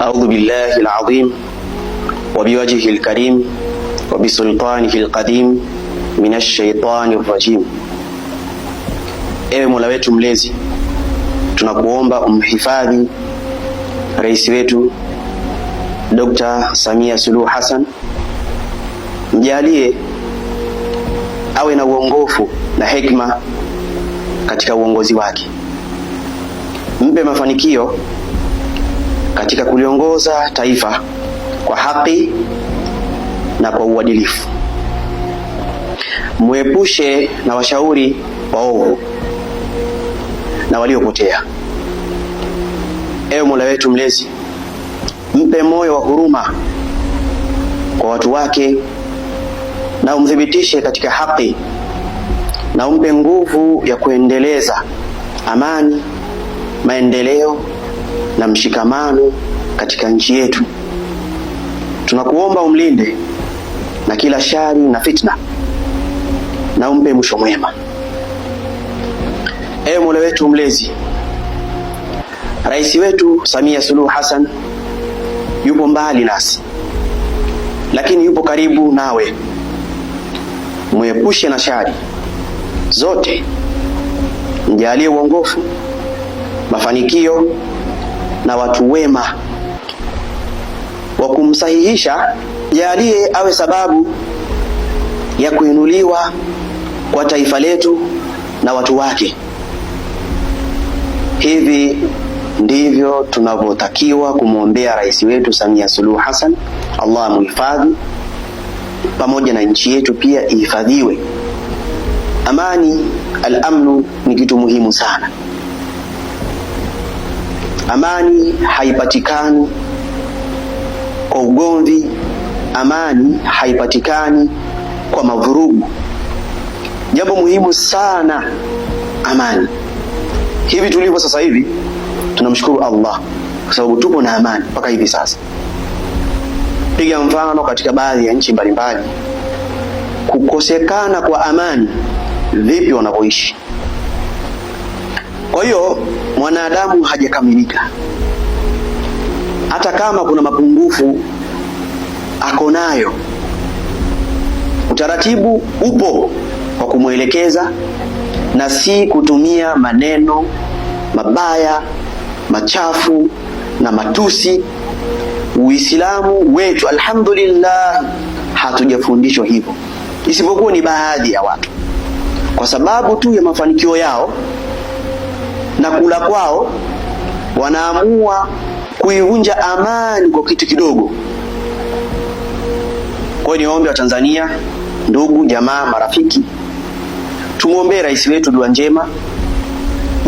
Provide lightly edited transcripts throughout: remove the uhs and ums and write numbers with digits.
أعوذ بالله العظيم وبوجهه الكريم وبسلطانه القديم من الشيطان الرجيم. Ewe Mola wetu mlezi, tunakuomba umhifadhi rais wetu Dr. Samia Suluhu Hassan, mjalie awe na uongofu na hekima katika uongozi wake, mpe mafanikio katika kuliongoza taifa kwa haki na kwa uadilifu, muepushe na washauri waovu na waliopotea. Ewe Mola wetu mlezi, mpe moyo wa huruma kwa watu wake na umthibitishe katika haki, na umpe nguvu ya kuendeleza amani, maendeleo na mshikamano katika nchi yetu. Tunakuomba umlinde na kila shari na fitna, na umpe mwisho mwema. Ewe Mola wetu mlezi, rais wetu Samia Suluhu Hassan yupo mbali nasi, lakini yupo karibu nawe. Muepushe na shari zote, mjalie uongofu, mafanikio na watu wema wa kumsahihisha. Jalie awe sababu ya kuinuliwa kwa taifa letu na watu wake. Hivi ndivyo tunavyotakiwa kumwombea rais wetu Samia Suluhu Hassan. Allah muhifadhi, pamoja na nchi yetu pia ihifadhiwe. Amani, al-amnu ni kitu muhimu sana. Amani haipatikani kwa ugomvi, amani haipatikani kwa mavurugu. Jambo muhimu sana amani. Hivi tulivyo sasa hivi tunamshukuru Allah kwa sababu tupo na amani mpaka hivi sasa. Piga mfano katika baadhi ya nchi mbalimbali, kukosekana kwa amani vipi wanavyoishi. Kwa hiyo mwanadamu hajakamilika, hata kama kuna mapungufu ako nayo, utaratibu upo kwa kumwelekeza na si kutumia maneno mabaya, machafu na matusi. Uislamu wetu alhamdulillah hatujafundishwa hivyo, isipokuwa ni baadhi ya watu kwa sababu tu ya mafanikio yao na kula kwao wanaamua kuivunja amani kwa kitu kidogo. Kwa hiyo niombe wa Tanzania, ndugu, jamaa, marafiki, tumuombe rais wetu dua njema,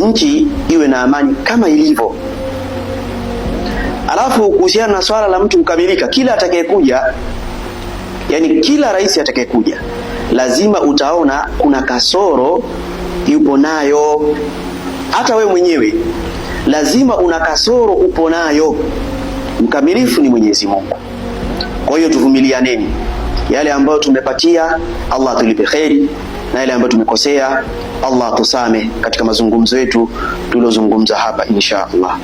nchi iwe na amani kama ilivyo. Alafu kuhusiana na swala la mtu kukamilika, kila atakayekuja, yani kila rais atakayekuja lazima utaona kuna kasoro yupo nayo. Hata we mwenyewe lazima una kasoro upo nayo. Mkamilifu ni Mwenyezi Mungu. Kwa hiyo tuvumilianeni. Yale ambayo tumepatia Allah tulipe kheri, na yale ambayo tumekosea Allah tusame katika mazungumzo yetu tulozungumza hapa insha Allah.